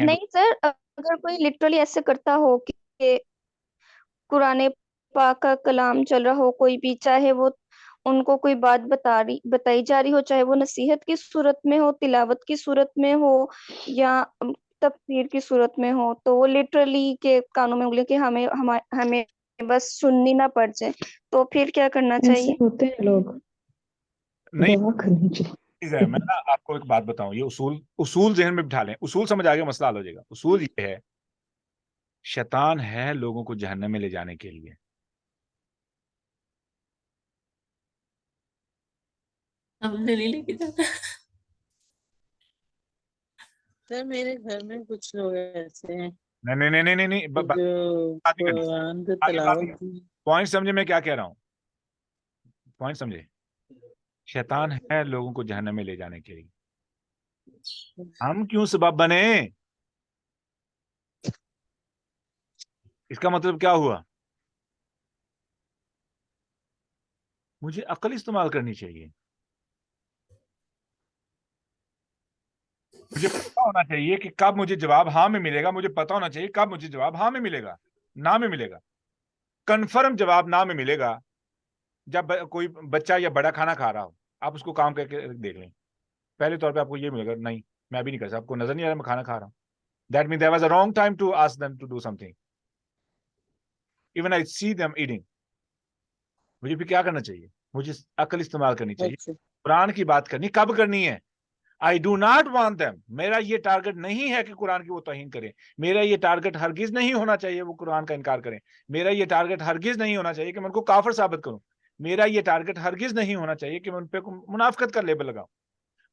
نہیں سر، اگر کوئی لٹرلی ایسے کرتا ہو کہ قرآن پاک کا کلام چل رہا ہو، کوئی بھی چاہے وہ ان کو کوئی بات بتائی جا رہی ہو، چاہے وہ نصیحت کی صورت میں ہو، تلاوت کی صورت میں ہو، یا تفسیر کی صورت میں ہو، تو وہ لٹرلی کے کانوں میں انگلی کہ ہمیں بس سننی نہ پڑ جائے، تو پھر کیا کرنا ایسے چاہیے؟ ہوتے ہیں لوگ، نہیں دعا کرنی چاہیے. چیز ہے. میں نا آپ کو ایک بات بتاؤں، یہ اصول ذہن میں بٹھا لیں. اصول سمجھ آ گیا، مسئلہ حل ہو جائے گا. اصول یہ ہے، شیطان ہے لوگوں کو جہنم میں لے جانے کے لیے. ہم نے نہیں لے کے جاتا. سر میرے گھر میں کچھ لوگ ایسے ہیں نہیں نہیں نہیں نہیں نہیں کہ جو قرآن کی تلاوت پوائنٹ سمجھے میں کیا کہہ رہا ہوں؟ پوائنٹ سمجھے؟ شیطان ہے لوگوں کو جہنم میں لے جانے کے لیے. ہم کیوں سبب بنے؟ اس کا مطلب کیا ہوا؟ مجھے عقل استعمال کرنی چاہیے. مجھے پتا ہونا چاہیے کہ کب مجھے جواب ہاں میں ملے گا. مجھے پتا ہونا چاہیے کب مجھے جواب ہاں میں ملے گا، نہ میں ملے گا. کنفرم جواب نہ میں ملے گا جب کوئی بچہ یا بڑا کھانا کھا رہا ہو. آپ اس کو کام کر کے دیکھ لیں، پہلے طور پہ آپ کو یہ ملے گا نہیں میں بھی نہیں کر سکتا. آپ کو نظر نہیں آ رہا میں کھانا کھا رہا ہوں. That man there was a wrong time to ask them to do something. Even I see them eating. مجھے پھر کیا کرنا چاہیے؟ مجھے عقل استعمال کرنی چاہیے. قرآن کی بات کرنی کب کرنی ہے؟ I do not want them. میرا یہ ٹارگٹ نہیں ہے کہ قرآن کی وہ توہین کریں. میرا یہ ٹارگٹ ہرگز نہیں ہونا چاہیے وہ قرآن کا انکار کریں. میرا یہ ٹارگٹ ہرگز نہیں ہونا چاہیے کہ میں ان کو کافر ثابت کروں. میرا یہ ٹارگٹ ہرگز نہیں ہونا چاہیے کہ میں ان پہ منافقت کا لیبل لگاؤں.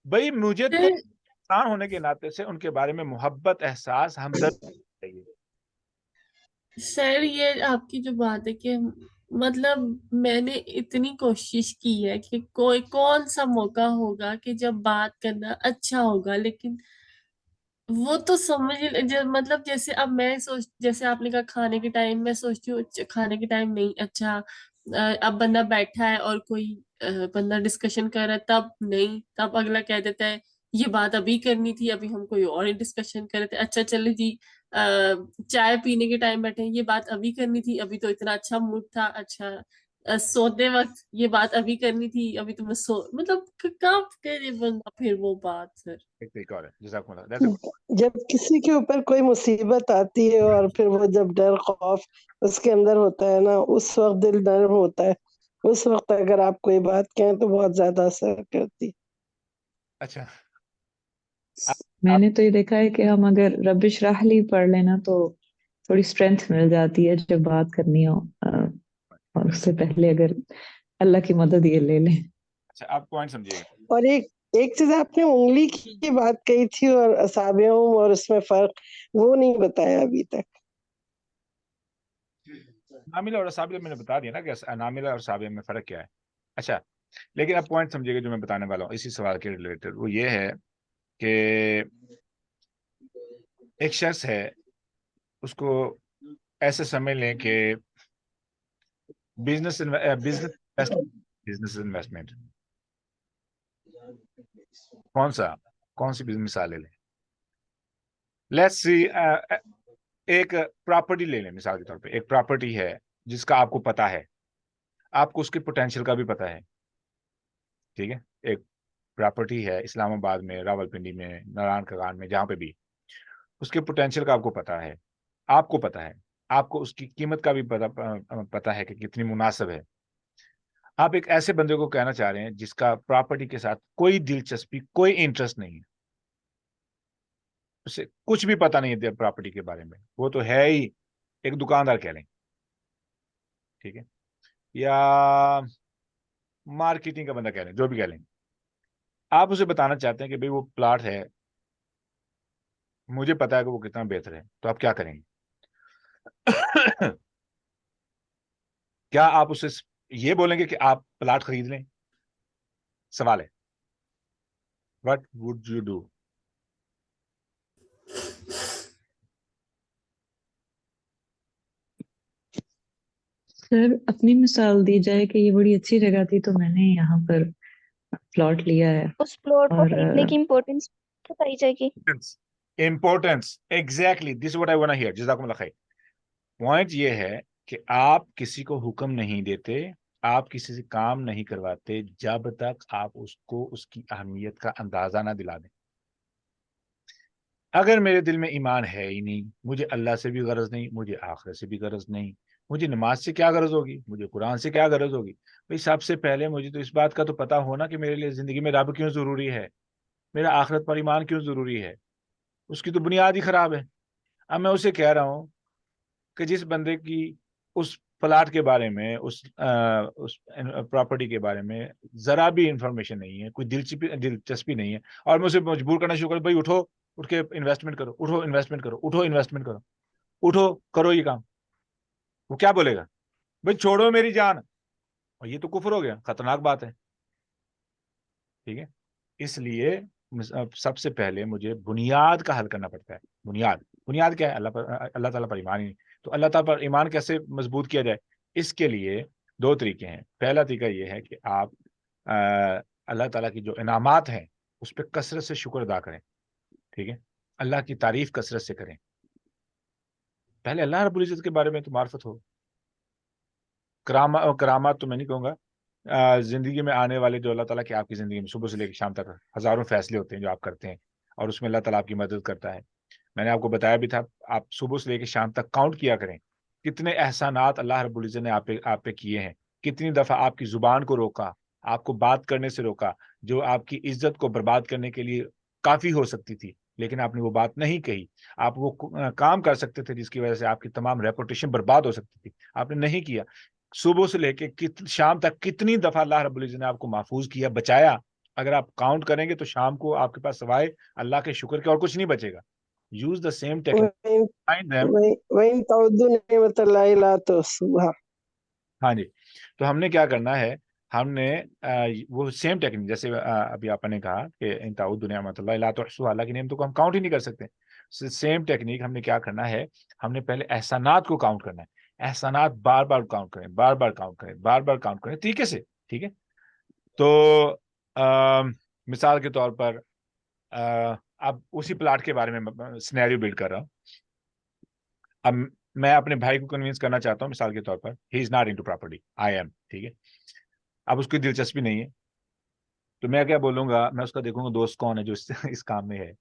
بھائی مجھے تو انسان ہونے کے ناطے سے ان کے بارے میں محبت، احساس، ہمدردی چاہیے. سر یہ آپ کی جو بات ہے کہ مطلب میں نے اتنی کوشش کی ہے کہ کوئی کون سا موقع ہوگا کہ جب بات کرنا اچھا ہوگا، لیکن وہ تو مطلب جیسے اب میں جیسے آپ نے کہا کھانے کے ٹائم، میں سوچتی ہوں کھانے کے ٹائم نہیں اچھا، اب بندہ بیٹھا ہے اور کوئی بندہ ڈسکشن کر رہا ہے تب نہیں، تب اگلا کہہ دیتا ہے یہ بات ابھی کرنی تھی، ابھی ہم کوئی اور ڈسکشن کر رہے تھے. اچھا چلے جی چائے پینے کے ٹائم بیٹھے یہ بات ابھی کرنی تھی، ابھی تو اتنا اچھا موڈ تھا. اچھا سوتے وقت یہ بات ابھی کرنی تھی، ابھی تو میں مطلب کب کرے بندہ پھر وہ بات. سر ایک اور ہے. جزاک اللہ. جب کسی کے اوپر کوئی مصیبت آتی ہے اور پھر وہ جب ڈر خوف اس کے اندر ہوتا ہے نا، اس وقت دل نرم ہوتا ہے. اس وقت اگر آپ کوئی بات کہیں تو بہت زیادہ اثر کرتی. اچھا میں نے تو یہ دیکھا ہے کہ ہم اگر رب اشرح لی پڑھ لینا تو تھوڑی اسٹرینتھ مل جاتی ہے جب بات کرنی ہو، اور اس سے پہلے اگر اللہ کی مدد یہ لے لیں. اچھا آپ پوائنٹ سمجھیے گا. اور ایک چیز آپ نے انگلی کی بات کہی تھی اور اصابعہم اور اس میں فرق وہ نہیں بتایا ابھی تک. ناملہ اور اصابع میں نے بتا دیا نا کہ ناملہ اور اصابع میں فرق کیا ہے. اچھا لیکن اب پوائنٹ سمجھیے گا جو میں بتانے والا ہوں اسی سوال کے ریلیٹڈ. وہ یہ ہے کہ ایک شخص ہے، اس کو ایسے سمجھ لیں کہ بزنس انویسٹمنٹ کون سی بزنس مثال لے لیں. لیٹس سی ایک پراپرٹی لے لیں مثال کے طور پہ. ایک پراپرٹی ہے جس کا آپ کو پتا ہے، آپ کو اس کے پوٹینشیل کا بھی پتا ہے، ٹھیک ہے. ایک پراپرٹی ہے اسلام آباد میں، راولپنڈی میں، نارائن کغان میں، جہاں پہ بھی، اس کے پوٹینشیل کا آپ کو پتا ہے، آپ کو پتا ہے، آپ کو اس کی قیمت کا بھی پتا ہے کہ کتنی مناسب ہے. آپ ایک ایسے بندے کو کہنا چاہ رہے ہیں جس کا پراپرٹی کے ساتھ کوئی دلچسپی، کوئی انٹرسٹ نہیں ہے، اسے کچھ بھی پتا نہیں ہے پراپرٹی کے بارے میں، وہ تو ہے ہی ایک دکاندار کہہ لیں، ٹھیک ہے، یا مارکیٹنگ کا بندہ کہہ لیں، جو بھی کہہ لیں. آپ اسے بتانا چاہتے ہیں کہ بھئی وہ پلاٹ ہے، مجھے پتا ہے کہ وہ کتنا بہتر ہے، تو آپ کیا کریں گے؟ کیا آپ اسے یہ بولیں گے کہ آپ پلاٹ خرید لیں؟ سوال ہے. What would you do? سر اپنی مثال دی جائے کہ یہ بڑی اچھی جگہ تھی تو میں نے یہاں پر پلاٹ لیا ہے، اس پلاٹ کو اور خریدنے کی امپورٹینس بتائی جائے گی. Importance exactly this what I want to hear. جزاکم اللہ خیر. پوائنٹ یہ ہے کہ آپ کسی کو حکم نہیں دیتے، آپ کسی سے کام نہیں کرواتے جب تک آپ اس کو اس کی اہمیت کا اندازہ نہ دلا دیں. اگر میرے دل میں ایمان ہے ہی نہیں، مجھے اللہ سے بھی غرض نہیں، مجھے آخرت سے بھی غرض نہیں، مجھے نماز سے کیا غرض ہوگی، مجھے قرآن سے کیا غرض ہوگی؟ بھئی سب سے پہلے مجھے تو اس بات کا تو پتا ہونا کہ میرے لیے زندگی میں رب کیوں ضروری ہے، میرا آخرت پر ایمان کیوں ضروری ہے. اس کی تو بنیاد ہی خراب ہے. اب میں اسے کہہ رہا ہوں کہ جس بندے کی اس پلاٹ کے بارے میں، اس پراپرٹی کے بارے میں ذرا بھی انفارمیشن نہیں ہے، کوئی دلچسپی نہیں ہے، اور میں اسے مجبور کرنا شروع کروں، بھائی اٹھو، اٹھ کے انویسٹمنٹ کرو، اٹھو انویسٹمنٹ کرو، اٹھو انویسٹمنٹ کرو، اٹھو کرو یہ کام، وہ کیا بولے گا؟ بھائی چھوڑو میری جان. اور یہ تو کفر ہو گیا، خطرناک بات ہے. ٹھیک ہے، اس لیے سب سے پہلے مجھے بنیاد کا حل کرنا پڑتا ہے. بنیاد کیا ہے؟ اللہ تعالیٰ پر ایمان ہی نہیں. تو اللہ تعالیٰ پر ایمان کیسے مضبوط کیا جائے؟ اس کے لیے دو طریقے ہیں. پہلا طریقہ یہ ہے کہ آپ اللہ تعالیٰ کی جو انعامات ہیں اس پہ کثرت سے شکر ادا کریں. ٹھیک ہے، اللہ کی تعریف کثرت سے کریں. پہلے اللہ رب العزت کے بارے میں تو معرفت ہو. کرامات تو میں نہیں کہوں گا، زندگی میں آنے والے جو اللہ تعالیٰ کی آپ کی زندگی میں صبح سے لے کے شام تک ہزاروں فیصلے ہوتے ہیں جو آپ کرتے ہیں، اور اس میں اللہ تعالیٰ آپ کی مدد کرتا ہے. میں نے آپ کو بتایا بھی تھا، آپ صبح سے لے کے شام تک کاؤنٹ کیا کریں کتنے احسانات اللہ رب العزت نے آپ پہ کیے ہیں. کتنی دفعہ آپ کی زبان کو روکا، آپ کو بات کرنے سے روکا، جو آپ کی عزت کو برباد کرنے کے لیے کافی ہو سکتی تھی، لیکن آپ نے وہ بات نہیں کہی. آپ وہ کام کر سکتے تھے جس کی وجہ سے آپ کی تمام ریپوٹیشن برباد ہو سکتی تھی، آپ نے نہیں کیا. صبح سے لے کے شام تک کتنی دفعہ اللہ رب العزت نے آپ کو محفوظ کیا، بچایا. اگر آپ کاؤنٹ کریں گے تو شام کو آپ کے پاس سوائے اللہ کے شکر کے اور کچھ نہیں بچے گا. Use the same technique. Find them. وَإِن تَعُدُّوا نِعْمَةَ اللَّهِ لَا تُحْصُوهَا. ہاں جی، تو ہم نے کیا کرنا ہے؟ ہم نے وہ سیم ٹیکنیک، جیسے ابھی آپ نے کہا کہ ان تعدوا نعمت اللہ لا تحصوها، اللہ کی نعمتوں کو ہم کاؤنٹ ہی نہیں کر سکتے. سیم ٹیکنیک ہم نے کیا کرنا ہے؟ ہم نے پہلے احسانات کو کاؤنٹ کرنا ہے. احسانات بار بار کاؤنٹ کریں، بار بار کاؤنٹ کریں، بار بار کاؤنٹ کریں طریقے سے. ٹھیک ہے، تو مثال کے طور پر اب اسی پلاٹ کے بارے میں سینیریو بلڈ کر رہا ہوں. اب میں اپنے بھائی کو کنوینس کرنا چاہتا ہوں، مثال کے طور پر he is not into property, I am. ٹھیک ہے، اب اس کی دلچسپی نہیں ہے، تو میں کیا بولوں گا؟ میں اس کا دیکھوں گا دوست کون ہے جو اس کام میں ہے.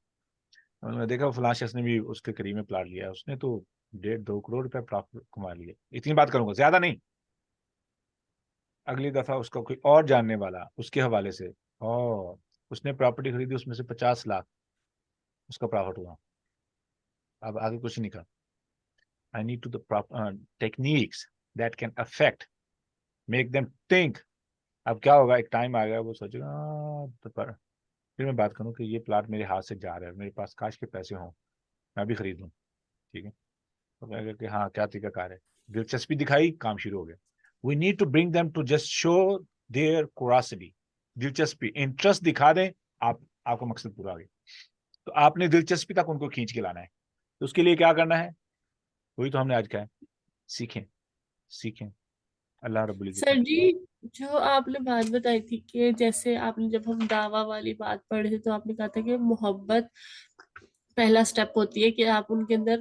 میں دیکھا فلاں شخص نے بھی اس کے قریب میں پلاٹ لیا، اس نے تو 1.5-2 کروڑ روپے پراپٹ کما لیے. اتنی بات کروں گا، زیادہ نہیں. اگلی دفعہ اس کا کوئی اور جاننے والا اس کے حوالے سے، اس نے پراپرٹی خریدی، اس میں سے 50 لاکھ اس کا پروفٹ ہوا. اب آگے کچھ نہیں کہا. I need to the techniques that can affect, make them think. اب کیا ہوگا؟ ایک ٹائم آ گیا وہ سوچے گا پھر میں بات کروں کہ یہ پلاٹ میرے ہاتھ سے جا رہا ہے، میرے پاس کاش کے پیسے ہوں میں بھی خرید لوں. ٹھیک ہے، تو کہے گا کہ ہاں کیا طریقہ کار ہے. دلچسپی دکھائی، کام شروع ہو گیا. We need to bring them to just show their curiosity. دلچسپی، انٹرسٹ دکھا دیں، آپ کا مقصد پورا ہو گیا. تو آپ نے دلچسپی تک ان کو کھینچ کے لانا ہے. تو اس کے لیے کیا کرنا ہے؟ وہی تو ہم نے آج کہا ہے، سیکھیں اللہ رب العزت. سر جی، جو آپ نے بات بتائی تھی کہ جیسے آپ نے جب ہم دعویٰ والی بات پڑھے تھے تو آپ نے کہا تھا کہ محبت پہلا سٹیپ ہوتی ہے کہ آپ ان کے اندر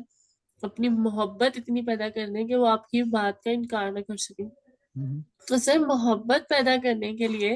اپنی محبت اتنی پیدا کر دیں کہ وہ آپ کی بات کا انکار نہ کر سکیں. تو سر محبت پیدا کرنے کے لیے